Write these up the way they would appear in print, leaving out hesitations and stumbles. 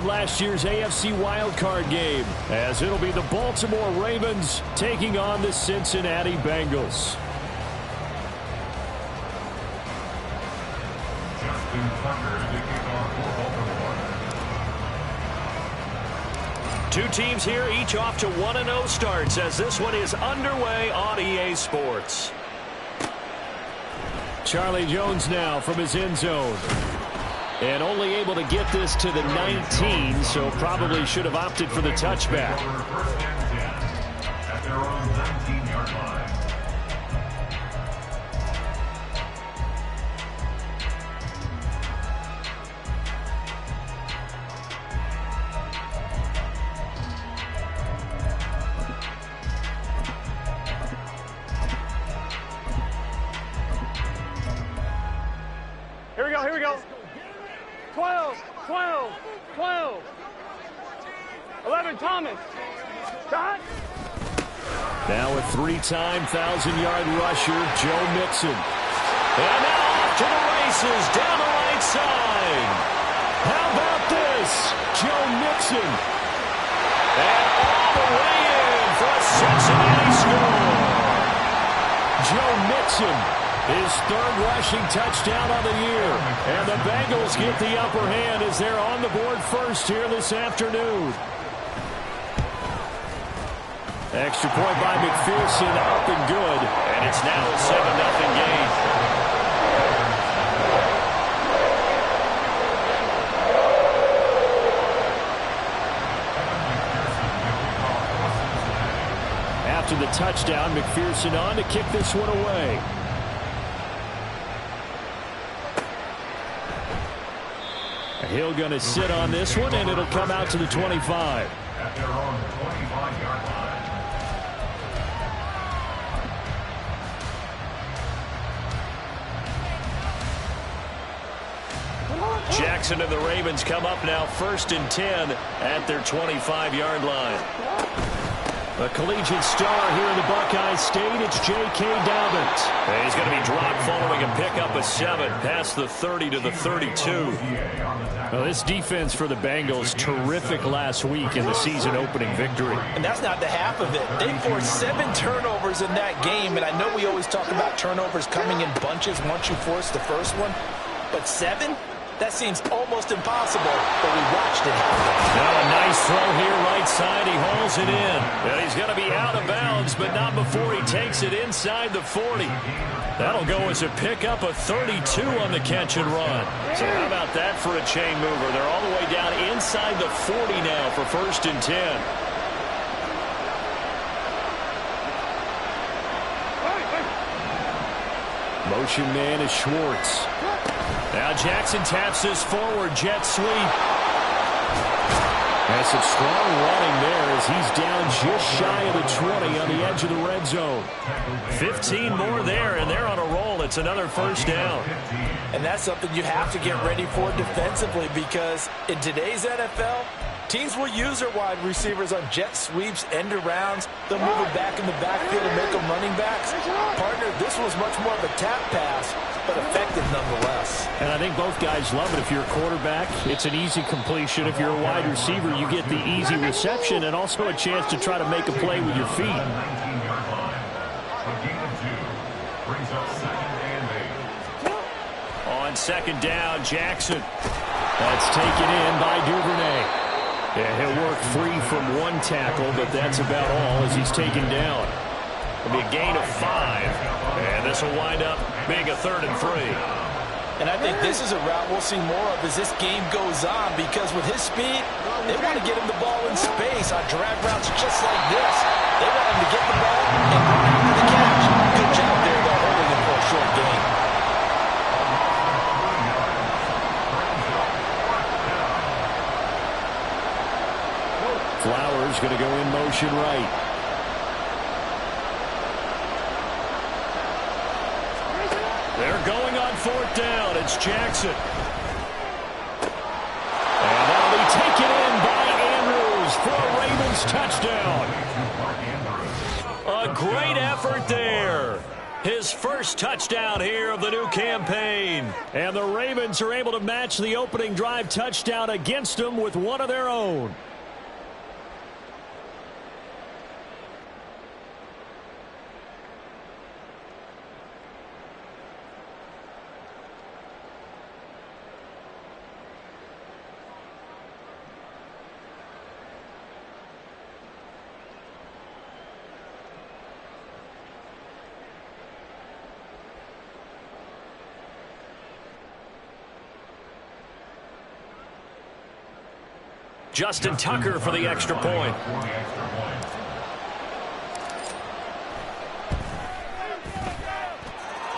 last year's AFC wildcard game, as it'll be the Baltimore Ravens taking on the Cincinnati Bengals. Two teams here, each off to 1-0 starts as this one is underway on EA Sports. Charlie Jones now from his end zone. And only able to get this to the 19, so probably should have opted for the touchback. At their own 19-yard line. Here we go. 12, 12, 12. 11, Thomas. Shot. Now a three-time 1,000-yard rusher, Joe Mixon. And now off to the races down the right side. How about this? Joe Mixon. And all the way in for a Cincinnati score. Joe Mixon. His third rushing touchdown on the year. And the Bengals get the upper hand as they're on the board first here this afternoon. Extra point by McPherson, up and good. And it's now a 7-0 game. After the touchdown, McPherson on to kick this one away. Hill going to sit on this one, and it'll come out to the 25. At their own 25-yard line. Jackson and the Ravens come up now 1st and 10 at their 25-yard line. A collegiate star here in the Buckeye State, it's J.K. Dobbins. And he's going to be dropped following a pickup of 7 past the 30 to the 32. Well, this defense for the Bengals, terrific last week in the season-opening victory. And that's not the half of it. They forced 7 turnovers in that game, and I know we always talk about turnovers coming in bunches once you force the first one, but 7? That seems almost impossible, but we watched it happen. Now a nice throw here, right side. He hauls it in. And he's going to be out of bounds, but not before he takes it inside the 40. That'll go as a pickup of 32 on the catch and run. So how about that for a chain mover? They're all the way down inside the 40 now for 1st and 10. Motion man is Schwartz. Now Jackson taps this forward jet sweep. Has some strong running there as he's down just shy of the 20 on the edge of the red zone. 15 more there, and they're on a roll. It's another 1st down. And that's something you have to get ready for defensively, because in today's NFL, teams will use their wide receivers on jet sweeps, end arounds. They'll move it back in the backfield and make them running backs. Partner, this was much more of a tap pass, but effective nonetheless. And I think both guys love it. If you're a quarterback, it's an easy completion. If you're a wide receiver, you get the easy reception and also a chance to try to make a play with your feet. On 2nd down, Jackson. That's taken in by Duvernay. Yeah, he'll work free from one tackle, but that's about all as he's taken down. It'll be a gain of 5, and this will wind up being a 3rd and 3. And I think this is a route we'll see more of as this game goes on, because with his speed, they want to get him the ball in space on drag routes just like this. They want him to get the ball and run after the catch. Good job there, though, holding him for a short gain. Flowers going to go in motion right. They're going on 4th down. It's Jackson. And that'll be taken in by Andrews for a Ravens touchdown. A great effort there. his first touchdown here of the new campaign. And the Ravens are able to match the opening drive touchdown against them with one of their own. Justin Tucker for the extra point.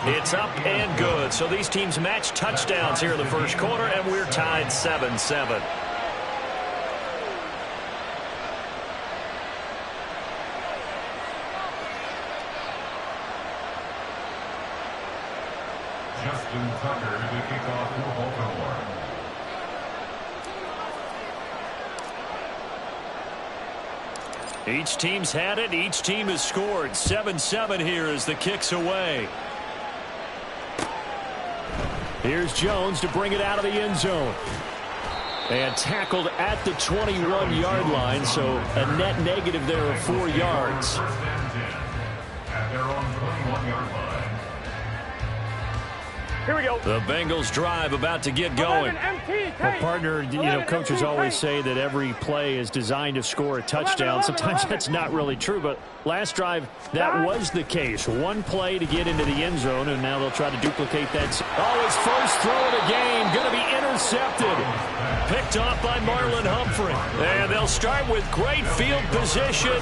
It's up and good. So these teams match touchdowns here in the first quarter, and we're tied 7-7. Justin Tucker to kick off for Baltimore. Each team's had it. Each team has scored. 7-7 here as the kick's away. Here's Jones to bring it out of the end zone. And tackled at the 21-yard line, so a net negative there of 4 yards. At their own 21-yard line. Here we go. The Bengals drive about to get going. Well, partner, coaches always say that every play is designed to score a touchdown. Sometimes that's not really true, but last drive, that was the case. One play to get into the end zone, and now they'll try to duplicate that. Oh, his first throw of the game, going to be intercepted. Picked off by Marlon Humphrey. And they'll start with great field position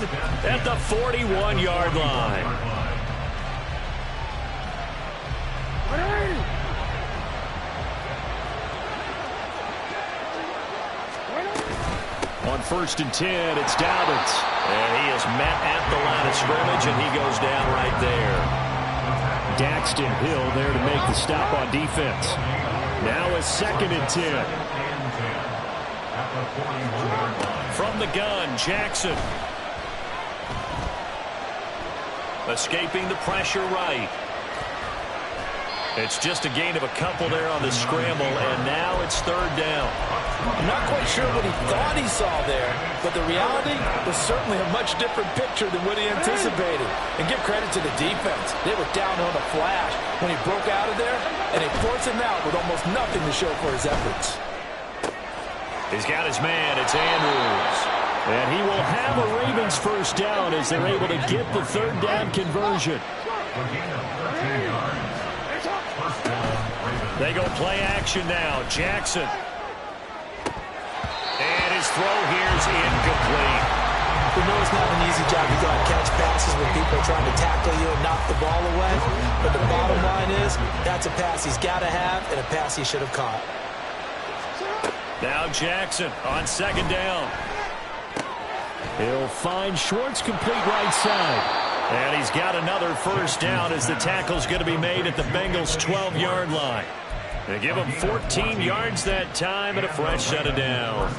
at the 41-yard line. On 1st and 10, it's Dobbins. And he is met at the line of scrimmage, and he goes down right there. Daxton Hill there to make the stop on defense. Now a 2nd and 10. From the gun, Jackson. Escaping the pressure right. It's just a gain of a couple there on the scramble, and now it's 3rd down. I'm not quite sure what he thought he saw there, but the reality was certainly a much different picture than what he anticipated. And give credit to the defense. They were down on a flash when he broke out of there, and they forced him out with almost nothing to show for his efforts. He's got his man. It's Andrews. And he will have a Ravens first down as they're able to get the 3rd down conversion. They go play action now. Jackson. And his throw here is incomplete. We know it's not an easy job to go and catch passes when people are trying to tackle you and knock the ball away. But the bottom line is, that's a pass he's got to have and a pass he should have caught. Now Jackson on 2nd down. He'll find Schwartz complete right side. And he's got another first down as the tackle's going to be made at the Bengals' 12-yard line. They give him 14 yards that time and a fresh set of downs.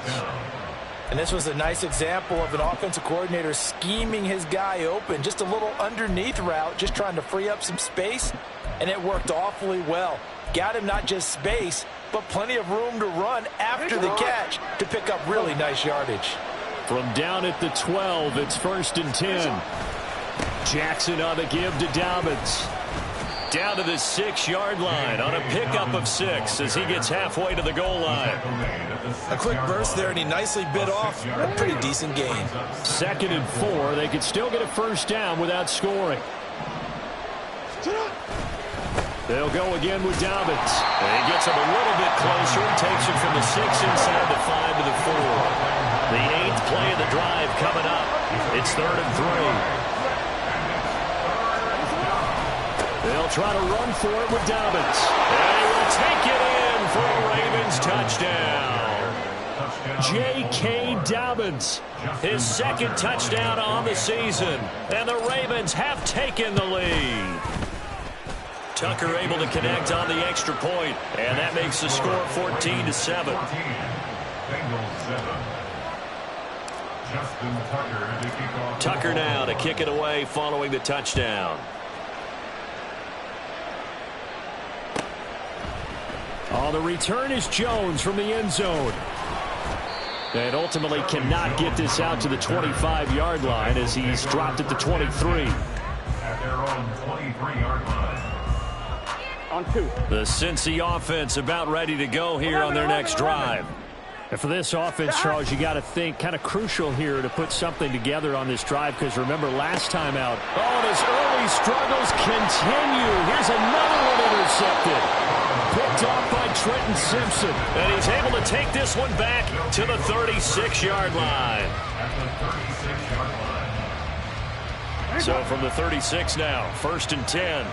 And this was a nice example of an offensive coordinator scheming his guy open. Just a little underneath route, just trying to free up some space, and it worked awfully well. Got him not just space, but plenty of room to run after the catch to pick up really nice yardage. From down at the 12, it's 1st and 10. Jackson on the give to Dobbins. Down to the 6-yard line on a pickup of 6 as he gets halfway to the goal line. A quick burst there, and he nicely bit off a pretty decent gain. 2nd and 4. They could still get a first down without scoring. They'll go again with Dobbins. And he gets him a little bit closer and takes him from the 6 inside the 5 to the 4. The 8th play of the drive coming up. It's 3rd and 3. They'll try to run for it with Dobbins. And he will take it in for a Ravens touchdown. J.K. Dobbins, his 2nd touchdown on the season. And the Ravens have taken the lead. Tucker able to connect on the extra point. And that makes the score 14-7. Tucker now to kick it away following the touchdown. On the return is Jones from the end zone. And ultimately cannot get this out to the 25-yard line as he's dropped at the 23. At their own 23-yard line. On 2. The Cincy offense about ready to go here on their next drive. And for this offense, Charles, you got to think kind of crucial here to put something together on this drive, because remember last time out. Oh, and his early struggles continue. Here's another one intercepted. Picked off by Trenton Simpson. And he's able to take this one back to the 36-yard line. At the 36-yard line. So from the 36 now, 1st and 10.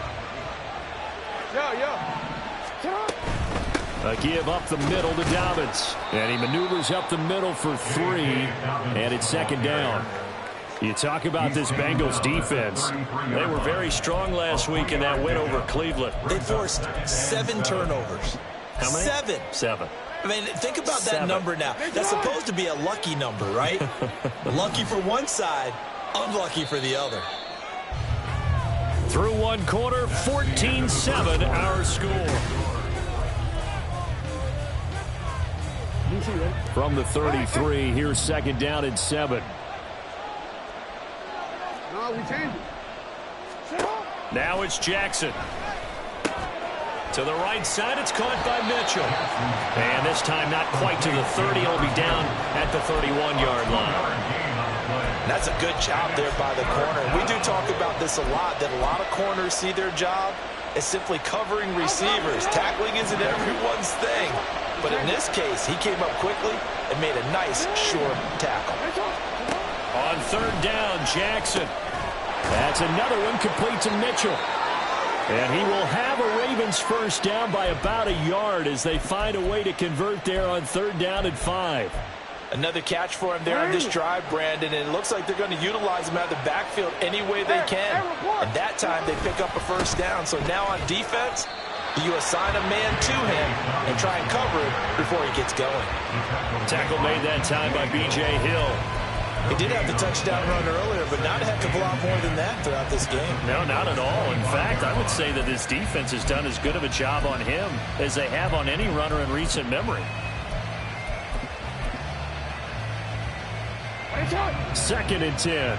A give up the middle to Dobbins. And he maneuvers up the middle for 3. And it's 2nd down. You talk about this Bengals defense. They were very strong last week in that win over Cleveland. They forced 7 turnovers. How many? 7. 7. I mean, think about that number now. That's supposed to be a lucky number, right? Lucky for one side, unlucky for the other. Through one quarter, 14-7 our score. From the 33, here's 2nd down and 7. No, we changed it. Now it's Jackson. To the right side, it's caught by Mitchell. And this time not quite to the 30. It'll be down at the 31-yard line. That's a good job there by the corner. We do talk about this a lot, that a lot of corners see their job as simply covering receivers. Tackling isn't everyone's thing. But in this case, he came up quickly and made a nice, short tackle. On 3rd down, Jackson. That's another one complete to Mitchell. And he will have a Ravens 1st down by about a yard as they find a way to convert there on 3rd down and 5. Another catch for him there on this drive, Brandon, and it looks like they're going to utilize him out of the backfield any way they can. And that time they pick up a 1st down. So now on defense, you assign a man to him and try and cover it before he gets going. Tackle made that time by B.J. Hill. He did have the touchdown run earlier, but not a heck of a lot more than that throughout this game. No, not at all. In fact, I would say that this defense has done as good of a job on him as they have on any runner in recent memory. 2nd and 10.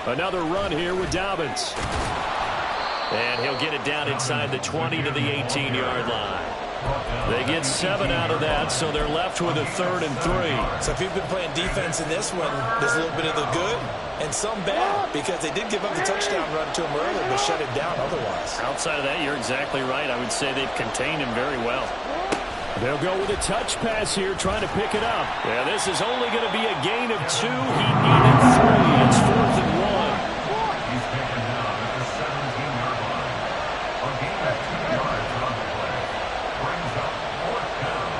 Another run here with Dobbins. And he'll get it down inside the 20 to the 18-yard line. They get 7 out of that, so they're left with a 3rd and 3. So if you've been playing defense in this one, there's a little bit of the good and some bad, because they did give up the touchdown run to him earlier, but shut it down otherwise. Outside of that, you're exactly right. I would say they've contained him very well. They'll go with a touch pass here, trying to pick it up. Yeah, this is only going to be a gain of 2. He needed 3. It's 4th and 1. He's taken down at the 17-yard line. A gain of 2 yards on the play. Brings up 4th down.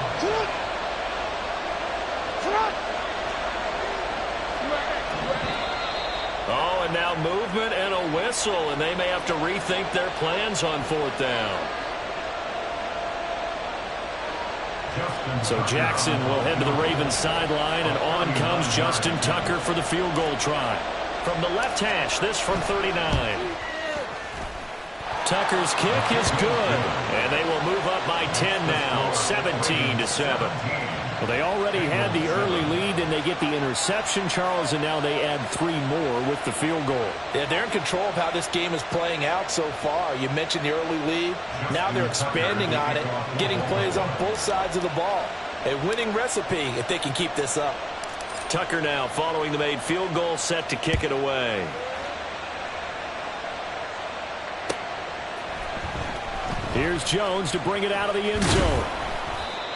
Oh, and now movement and a whistle, and they may have to rethink their plans on 4th down. So Jackson will head to the Ravens sideline, and on comes Justin Tucker for the field goal try. From the left hash, this from 39. Tucker's kick is good, and they will move up by 10 now, 17-7. Well, they already had the early lead, and they get the interception, Charles, and now they add 3 more with the field goal. Yeah, they're in control of how this game is playing out so far. You mentioned the early lead. Now they're expanding on it, getting plays on both sides of the ball. A winning recipe if they can keep this up. Tucker now following the made field goal, set to kick it away. Here's Jones to bring it out of the end zone.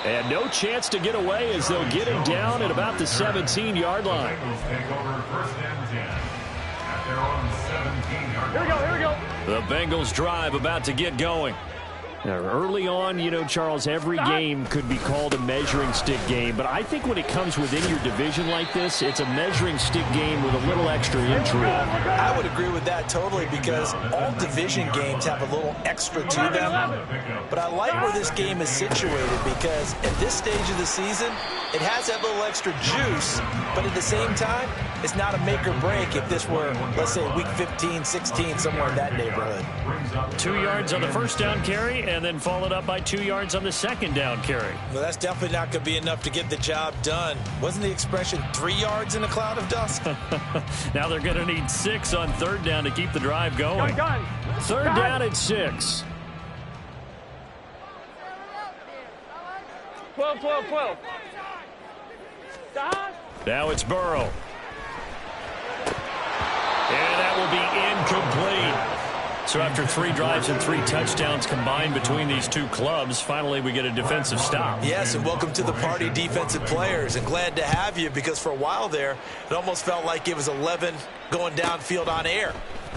And no chance to get away as they'll get him down at about the 17-yard line. Bengals take over 1st and 10 at their own 17-yard line. Here we go. The Bengals drive about to get going. Early on, you know, Charles, every game could be called a measuring stick game, but I think when it comes within your division like this, it's a measuring stick game with a little extra intrigue. I would agree with that totally, because all division games have a little extra to them. But I like where this game is situated, because at this stage of the season, it has that little extra juice, but at the same time, it's not a make or break if this were, let's say, week 15, 16, somewhere in that neighborhood. 2 yards on the first down carry, and then followed up by 2 yards on the second down carry. Well, that's definitely not going to be enough to get the job done. Wasn't the expression 3 yards in a cloud of dust? Now they're going to need 6 on third down to keep the drive going. Third down and 6. 12. Now it's Burrow. And that will be incomplete. So after 3 drives and 3 touchdowns combined between these two clubs, finally we get a defensive stop. Yes, and welcome to the party, defensive players. And glad to have you, because for a while there, it almost felt like it was 11 going downfield on air.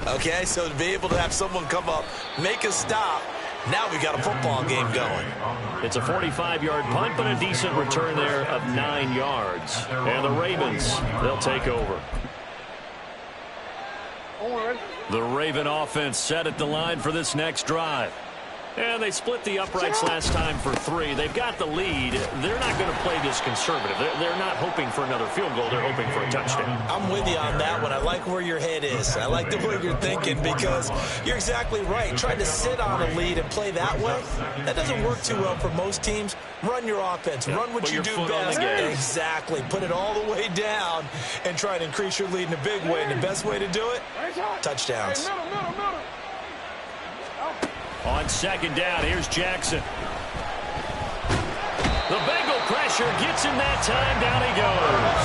Okay, so to be able to have someone come up, make a stop, now we got a football game going. It's a 45-yard punt, but a decent return there of 9 yards. And the Ravens, they'll take over. The Raven offense set at the line for this next drive. And they split the uprights last time for 3. They've got the lead. They're not going to play this conservative. They're not hoping for another field goal. They're hoping for a touchdown. I'm with you on that one. I like where your head is. I like the way you're thinking, because you're exactly right. Trying to sit on a lead and play that way, that doesn't work too well for most teams. Run your offense. Run what you do best. Exactly. Put it all the way down and try to increase your lead in a big way. And the best way to do it, touchdowns. On second down, here's Jackson. The Bengal pressure gets him that time. Down he goes.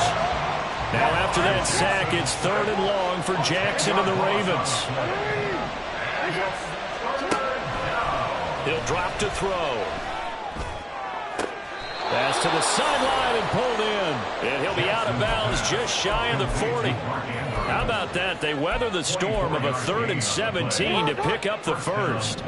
Now after that sack, it's 3rd and long for Jackson and the Ravens. He'll drop to throw. Pass to the sideline and pulled in. And he'll be out of bounds just shy of the 40. How about that? They weather the storm of a 3rd and 17 to pick up the first.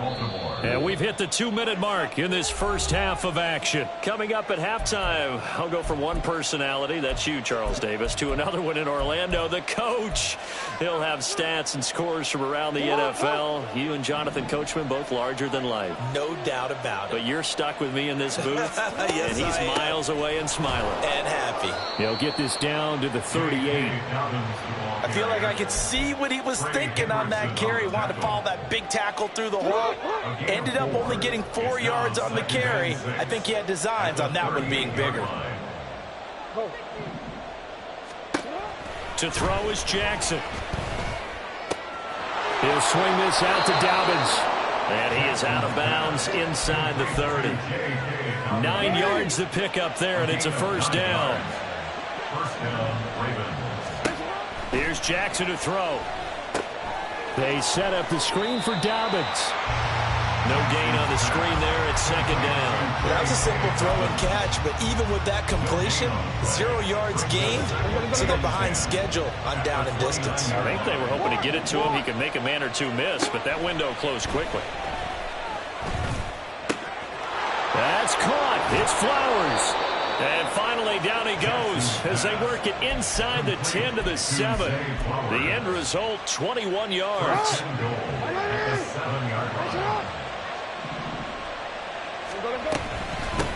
And we've hit the 2-minute mark in this first half of action. Coming up at halftime, I'll go from one personality, that's you, Charles Davis, to another one in Orlando, the coach. He'll have stats and scores from around the NFL. You and Jonathan Coachman, both larger than life. No doubt about it. But you're stuck with me in this booth, yes, and he's miles away and smiling. And happy. He'll get this down to the 38. I feel like I could see what he was thinking on that carry. Wanted to follow that big tackle through the hole. Ended up only getting 4 yards on the carry. I think he had designs on that one being bigger. To throw is Jackson. He'll swing this out to Dobbins. And he is out of bounds inside the 30. 9 yards to pick up there, and it's a first down. Here's Jackson to throw. They set up the screen for Dobbins. No gain on the screen there at second down. That was a simple throw and catch, but even with that completion, 0 yards gained, so they're behind schedule on down and distance. I think they were hoping to get it to him. He could make a man or two miss, but that window closed quickly. That's caught. It's Flowers. And finally, down he goes as they work it inside the 10 to the 7. The end result, 21 yards.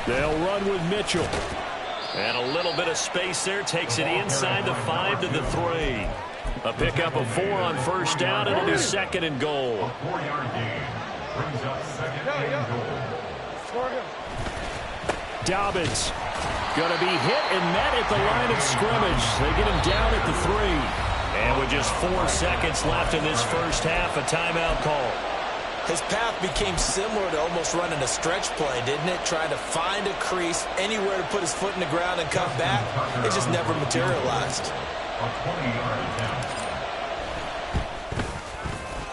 They'll run with Mitchell. And a little bit of space there takes it inside the 5 to the 3. A pickup of 4 on first down. It'll be 2nd and goal. A 4-yard gain brings up 2nd and goal. Dobbins going to be hit and met at the line of scrimmage. They get him down at the 3. And with just 4 seconds left in this first half, a timeout call. His path became similar to almost running a stretch play, didn't it? Trying to find a crease, anywhere to put his foot in the ground and come back. It just never materialized. A 20-yard attempt.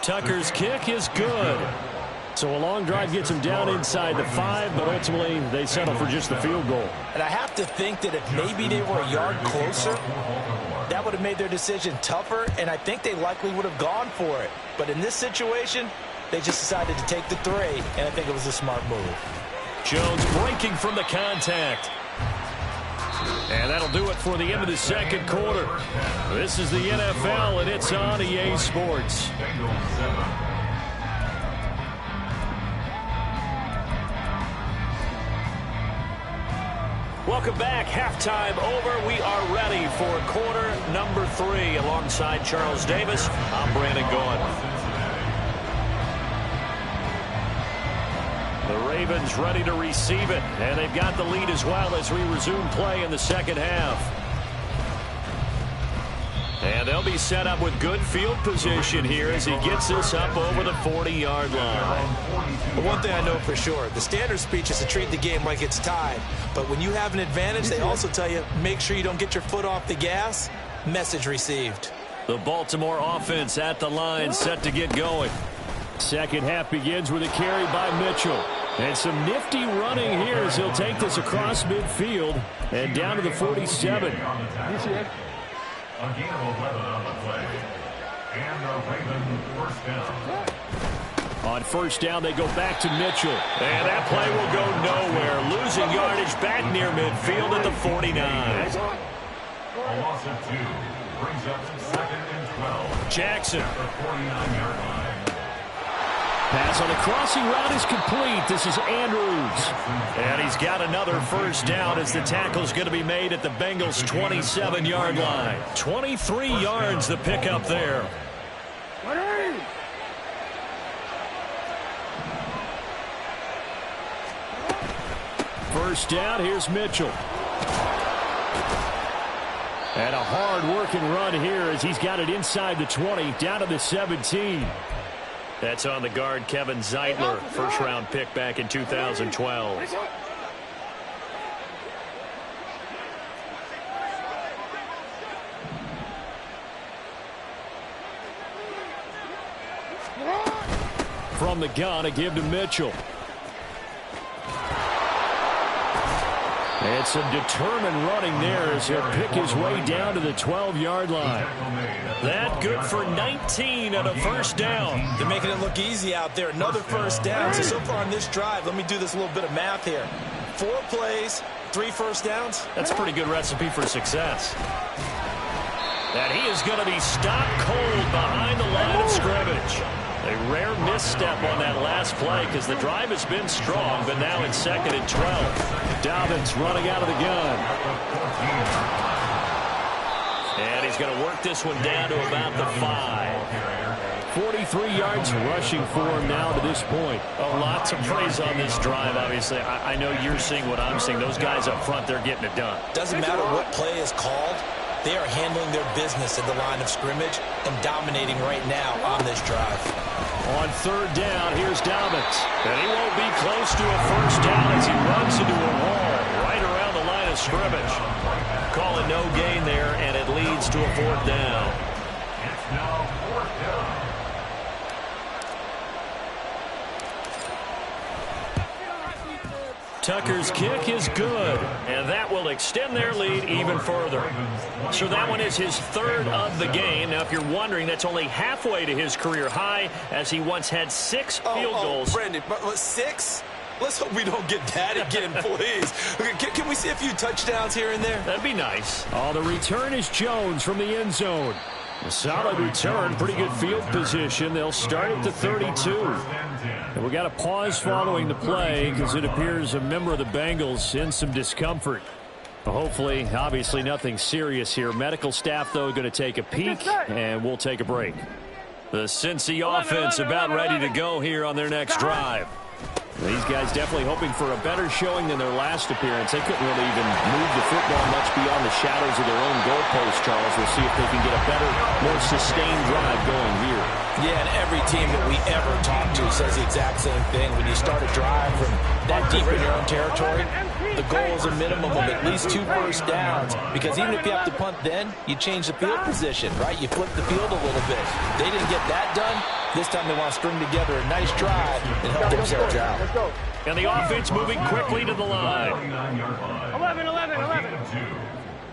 Tucker's kick is good. So a long drive gets him down inside the 5, but ultimately they settle for just the field goal. And I have to think that if maybe they were a yard closer, that would have made their decision tougher, and I think they likely would have gone for it. But in this situation, They just decided to take the 3, and I think it was a smart move. Jones breaking from the contact. And that'll do it for the end of the second quarter. This is the NFL, and it's on EA Sports. Welcome back. Halftime over. We are ready for quarter number 3. Alongside Charles Davis, I'm Brandon Gaughan. The Ravens ready to receive it, and they've got the lead as well as we resume play in the second half. And they'll be set up with good field position here as he gets this up over the 40-yard line. But one thing I know for sure, the standard speech is to treat the game like it's tied. But when you have an advantage, they also tell you, make sure you don't get your foot off the gas. Message received. The Baltimore offense at the line, set to get going. Second half begins with a carry by Mitchell. And some nifty running here as he'll take this across midfield and down to the 47. A gain of 11 on the play. And the Ravens first down. On first down, they go back to Mitchell. And that play will go nowhere. Losing yardage back near midfield at the 49. A loss of 2 brings up 2nd and 12. Jackson. At the 49-yard line. Pass on the crossing route is complete. This is Andrews. And he's got another first down as the tackle's going to be made at the Bengals' 27-yard line. 23 yards the pickup there. First down, here's Mitchell. And a hard-working run here as he's got it inside the 20, down to the 17. That's on the guard, Kevin Zeitler, first-round pick back in 2012. From the gun, a give to Mitchell. And some determined running there as he'll pick his way down to the 12-yard line. That good for 19 and a first down. They're making it look easy out there. Another first down. So far on this drive, let me do this little bit of math here. 4 plays, 3 first downs. That's a pretty good recipe for success. And he is going to be stopped cold behind the line of scrimmage. A rare misstep on that last play because the drive has been strong, but now it's 2nd and 12. Dobbins running out of the gun. And he's going to work this one down to about the 5. 43 yards rushing for him now to this point. Oh, lots of praise on this drive, obviously. I know you're seeing what I'm seeing. Those guys up front, they're getting it done. Doesn't matter what play is called. They are handling their business at the line of scrimmage and dominating right now on this drive. On third down, here's Dobbins. And he won't be close to a first down as he runs into a wall right around the line of scrimmage. Calling no gain there, and it leads to a 4th down. It's now 4th down. Tucker's kick is good, and that will extend their lead even further. So that one is his 3rd of the game. Now, if you're wondering, that's only halfway to his career high, as he once had 6 field goals. Brandon, but 6? Let's hope we don't get that again, please. Can we see a few touchdowns here and there? That'd be nice. Oh, the return is Jones from the end zone. A solid return, pretty good field position. They'll start at the 32. And we got a pause following the play because it appears a member of the Bengals in some discomfort. Hopefully, obviously nothing serious here. Medical staff, though, going to take a peek, and we'll take a break. The Cincy offense about ready to go here on their next drive. These guys definitely hoping for a better showing than their last appearance. They couldn't really even move the football much beyond the shadows of their own goalpost, Charles. We'll see if they can get a better, more sustained drive going here. Yeah, and every team that we ever talk to says the exact same thing. When you start a drive from that deep in your own territory, the goal is a minimum of at least 2 first downs, because even if you have to punt then, you change the field position, right? You flip the field a little bit. They didn't get that done. This time they want to string together a nice drive and help themselves out. And the offense moving quickly to the line. 11.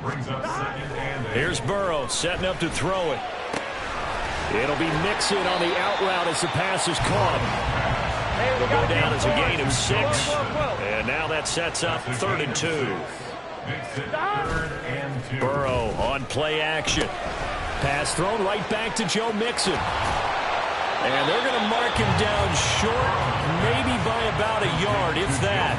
Brings up 2nd and 8. Here's Burrow setting up to throw it. It'll be Mixon on the out route as the pass is caught. Will go down as a gain of 6. And now that sets up 3rd and 2. Burrow on play action. Pass thrown right back to Joe Mixon. And they're going to mark him down short, maybe by about a yard, if that.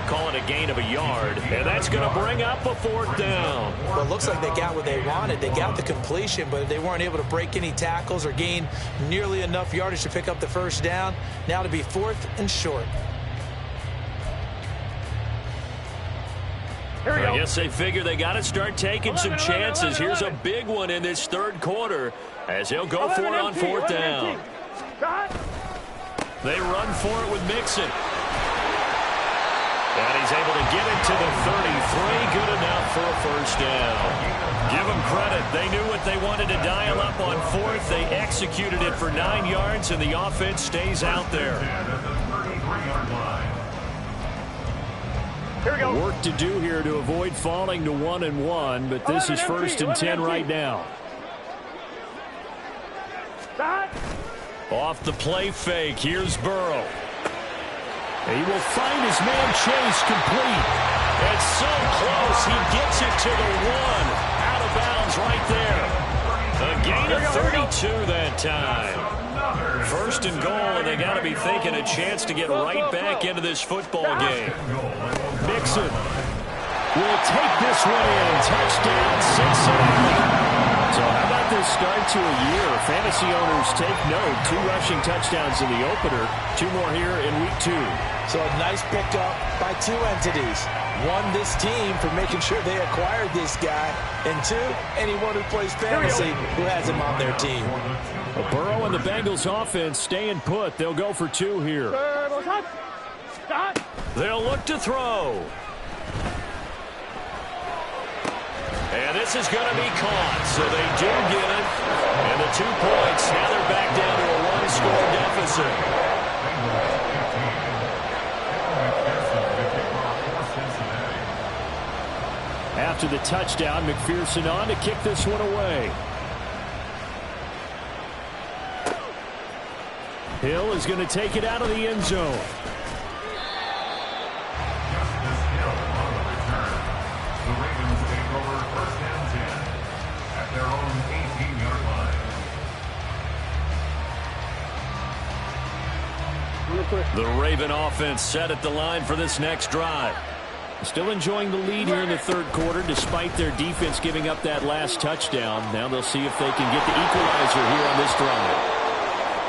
Call it a gain of a yard, and that's going to bring up a 4th down. Well, it looks like they got what they wanted. They got the completion, but they weren't able to break any tackles or gain nearly enough yardage to pick up the 1st down. Now to be 4th and short. I guess they figure they got to start taking some chances. Here's a big one in this 3rd quarter as he'll go for it on 4th down. They run for it with Mixon. And he's able to get it to the 33. Good enough for a 1st down. Give them credit. They knew what they wanted to dial up on 4th. They executed it for 9 yards, and the offense stays out there. Here we go. Work to do here to avoid falling to 1-1, but this is 1st and 10 right now. Off the play fake, here's Burrow. He will find his man Chase complete. It's so close, he gets it to the 1. Out of bounds right there. A gain of 32 that time. 1st and goal, and they got to be thinking a chance to get right back into this football game. Mixon will take this one in. Touchdown, Cincinnati. So how about this start to a year? Fantasy owners take note. 2 rushing touchdowns in the opener. 2 more here in week 2. So a nice pickup by 2 entities. 1, this team for making sure they acquired this guy. And 2, anyone who plays fantasy who has him on their team. Burrow and the Bengals offense staying put. They'll go for 2 here. They'll look to throw. And this is going to be caught, so they do get it. And the 2 points, now they're back down to a 1-score deficit. After the touchdown, McPherson on to kick this one away. Hill is going to take it out of the end zone. The Raven offense set at the line for this next drive. Still enjoying the lead here in the 3rd quarter despite their defense giving up that last touchdown. Now they'll see if they can get the equalizer here on this drive.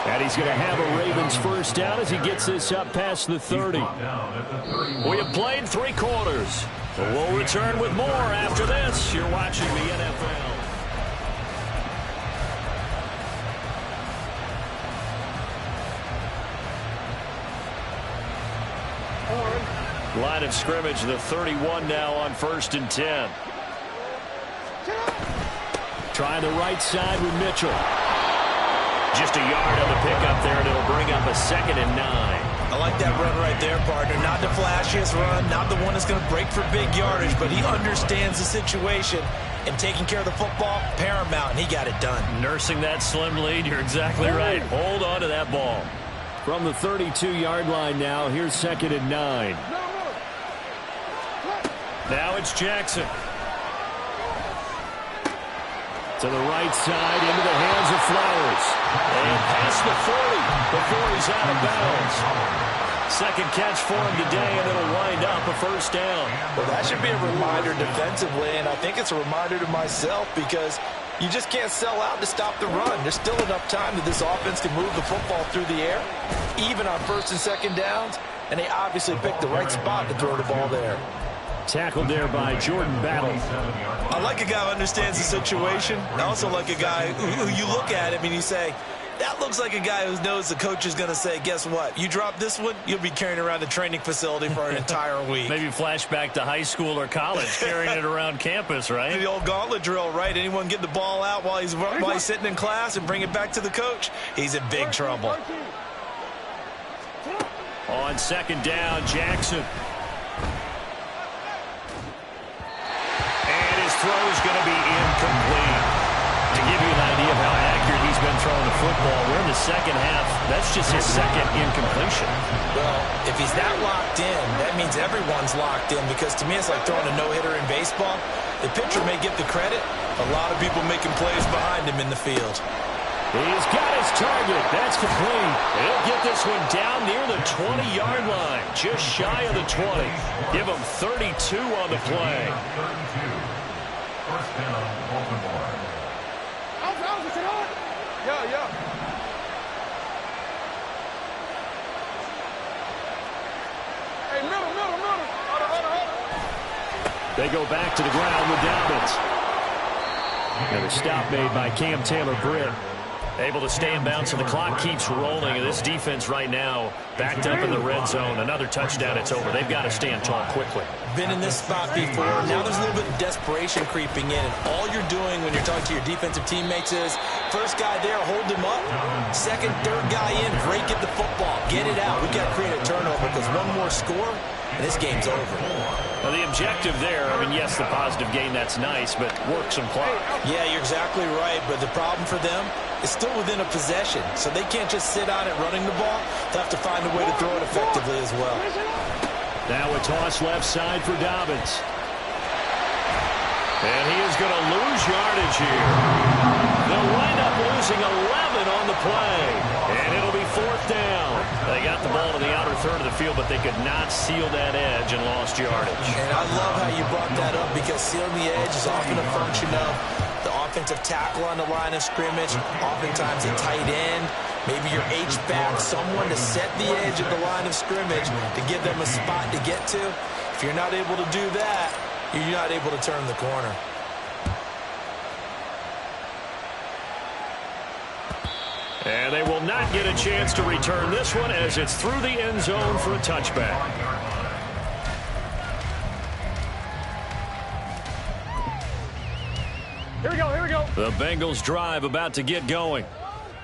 And he's going to have a Ravens 1st down as he gets this up past the 30. We have played 3 quarters. We'll return with more after this. You're watching the NFL. Line of scrimmage, the 31 now on 1st and 10. Trying the right side with Mitchell. Just a yard on the pickup there, and it'll bring up a 2nd and 9. I like that run right there, partner. Not the flashiest run, not the one that's going to break for big yardage, but he understands the situation, and taking care of the football, paramount, and he got it done. Nursing that slim lead, you're exactly right. Hold on to that ball. From the 32-yard line now, here's 2nd and 9. Now it's Jackson. To the right side, into the hands of Flowers. And past the 40 before he's out of bounds. 2nd catch for him today, and it'll wind up a 1st down. Well, that should be a reminder defensively, and I think it's a reminder to myself because you just can't sell out to stop the run. There's still enough time that this offense can move the football through the air, even on 1st and 2nd downs, and they obviously picked the right spot to throw the ball there. Tackled there by Jordan Battle. I like a guy who understands the situation. I also like a guy who you look at him and you say, that looks like a guy who knows the coach is going to say, guess what? You drop this one, you'll be carrying around the training facility for an entire week. Maybe flashback to high school or college, carrying it around campus, right? The old gauntlet drill, right? Anyone get the ball out while he's sitting in class and bring it back to the coach, he's in big trouble. On 2nd down, Jackson. Throw is going to be incomplete. To give you an idea of how accurate he's been throwing second half. That's just his second incompletion. Well, if he's that locked in, that means everyone's locked in, because to me it's like throwing a no-hitter in baseball. The pitcher may get the credit. A lot of people making plays behind him in the field. He's got his target. That's complete. He'll get this one down near the 20-yard line, just shy of the 20. Give him 32 on the play. 32. First down, Baltimore. Yeah. Hey, middle. They go back to the ground with Dobbins. And a stop made by Cam Taylor-Britt. Able to stay in bounds, so the clock keeps rolling. And this defense right now backed up in the red zone. Another touchdown, it's over. They've got to stand tall quickly. Been in this spot before. Now there's a little bit of desperation creeping in. And all you're doing when you're talking to your defensive teammates is, first guy there, hold him up. Second, third guy in, break at the football. Get it out. We've got to create a turnover, because one more score, and this game's over. Well, the objective there, I mean, yes, the positive gain, that's nice, but work some clock. Yeah, you're exactly right, but the problem for them is still within a possession, so they can't just sit on it running the ball. They'll have to find a way to throw it effectively as well. Now a toss left side for Dobbins. And he is going to lose yardage here. They'll wind up losing 11 on the play, and it'll be fourth down. They got the ball to the outer third of the field, but they could not seal that edge and lost yardage. And I love how you brought that up, because sealing the edge is often a function of the offensive tackle on the line of scrimmage, oftentimes a tight end, maybe your H-back, someone to set the edge of the line of scrimmage to give them a spot to get to. If you're not able to do that, you're not able to turn the corner. And they will not get a chance to return this one, as it's through the end zone for a touchback. Here we go. The Bengals drive about to get going.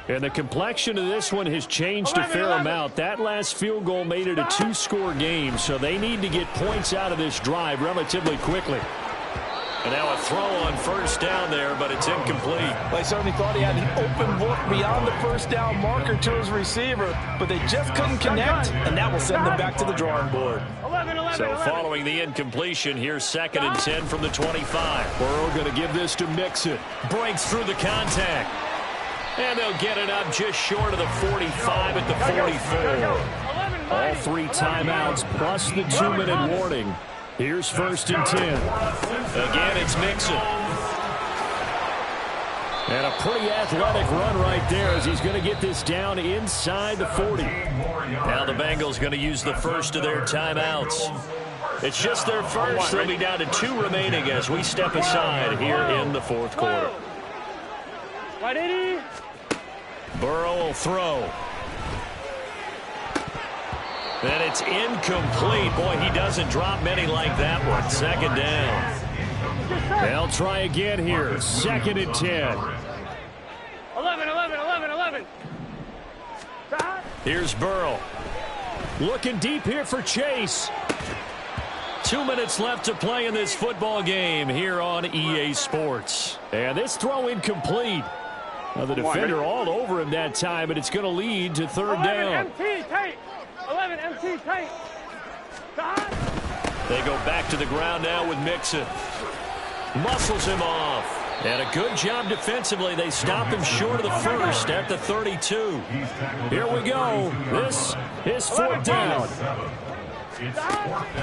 And the complexion of this one has changed a fair amount. That last field goal made it a two-score game, so they need to get points out of this drive relatively quickly. And now a throw on first down there, but it's incomplete. They certainly thought he had an open look beyond the first down marker to his receiver, but they just couldn't connect, and that will send them back to the drawing board. 11. So following the incompletion, here's 2nd and 10 from the 25. Burrow going to give this to Mixon. Breaks through the contact. And they'll get it up just short of the 45 at the 44. All 3 timeouts plus the 2-minute warning. Here's 1st and 10. Again, it's Mixon. And a pretty athletic run right there, as he's going to get this down inside the 40. Now the Bengals going to use the first of their timeouts. It's just their first. They'll be down to 2 remaining as we step aside here in the 4th quarter. Burrow will throw. And it's incomplete. Boy, he doesn't drop many like that one. 2nd down. They'll try again here. 2nd and 10. 11. Here's Burrow. Looking deep here for Chase. 2 minutes left to play in this football game here on EA Sports. And this throw incomplete. Well, the defender all over him that time, but it's going to lead to 3rd down. 11 MT tight. They go back to the ground now with Mixon. Muscles him off. And a good job defensively. They stop him short of the first at the 32. Here we go. This is 4th down.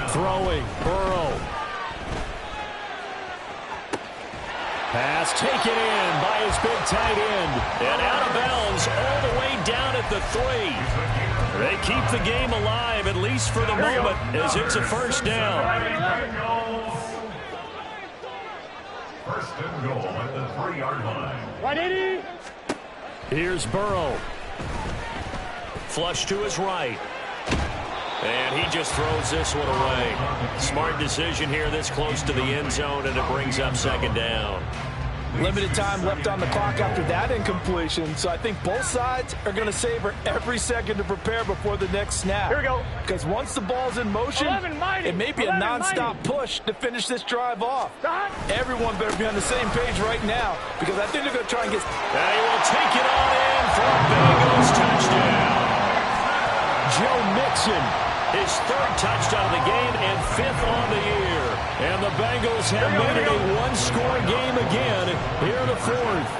Throwing. Burrow. Pass taken in by his big tight end. And out of bounds all the way down at the 3. They keep the game alive, at least for the moment, as it's a 1st down. 1st and goal at the 3-yard line. 180. Here's Burrow. Flush to his right. And he just throws this one away. Smart decision here this close to the end zone, and it brings up 2nd down. Limited time left on the clock after that incompletion, so I think both sides are going to savor every second to prepare before the next snap. Here we go. Because once the ball's in motion, it may be a nonstop push to finish this drive off. Everyone better be on the same page right now, because I think they're going to try and get... And he will take it on in for a Bengals touchdown. Joe Mixon, his third touchdown of the game and fifth on the year. And the Bengals have made it a one-score game again here in the fourth.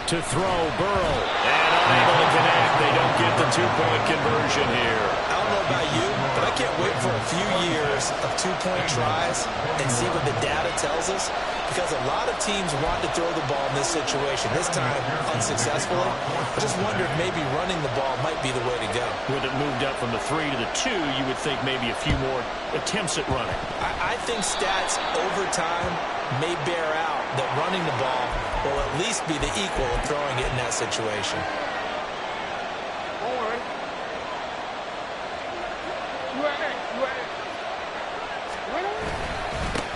To throw, Burrow, and unable to connect. They don't get the two-point conversion here. I don't know about you, but I can't wait for a few years of two-point tries and see what the data tells us, because a lot of teams want to throw the ball in this situation. This time, unsuccessfully. I just wonder if maybe running the ball might be the way to go. With it moved up from the 3 to the 2, you would think maybe a few more attempts at running. I think stats over time may bear out that running the ball will at least be the equal of throwing it in that situation.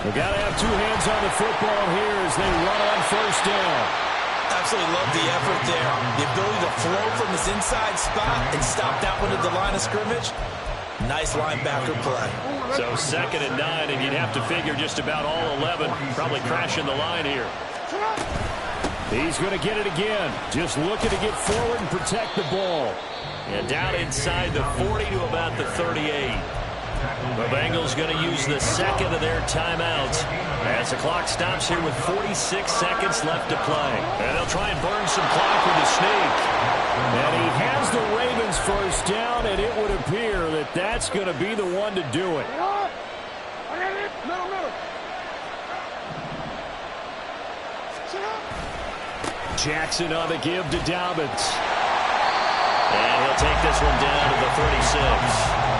We've got to have two hands on the football here as they run on first down. Absolutely love the effort there. The ability to flow from his inside spot and stop that one at the line of scrimmage. Nice linebacker play. So 2nd and 9, and you'd have to figure just about all 11 probably crashing the line here. He's going to get it again. Just looking to get forward and protect the ball. And down inside the 40 to about the 38. The Bengals going to use the second of their timeouts as the clock stops here with 46 seconds left to play. And they'll try and burn some clock with the sneak. And he has the Ravens first down, and it would appear that that's going to be the one to do it. Jackson on the give to Dobbins. And he'll take this one down to the 36.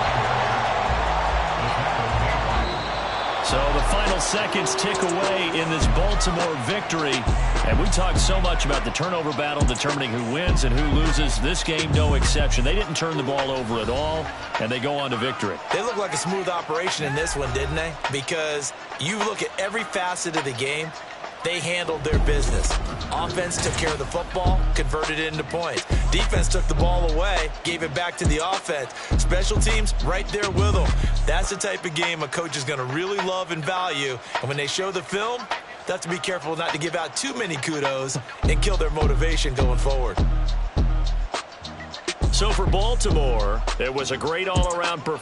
So the final seconds tick away in this Baltimore victory. And we talked so much about the turnover battle determining who wins and who loses. This game, no exception. They didn't turn the ball over at all, and they go on to victory. They look like a smooth operation in this one, didn't they? Because you look at every facet of the game, they handled their business. Offense took care of the football, converted it into points. Defense took the ball away, gave it back to the offense. Special teams, right there with them. That's the type of game a coach is going to really love and value. And when they show the film, they have to be careful not to give out too many kudos and kill their motivation going forward. So for Baltimore, it was a great all-around performance.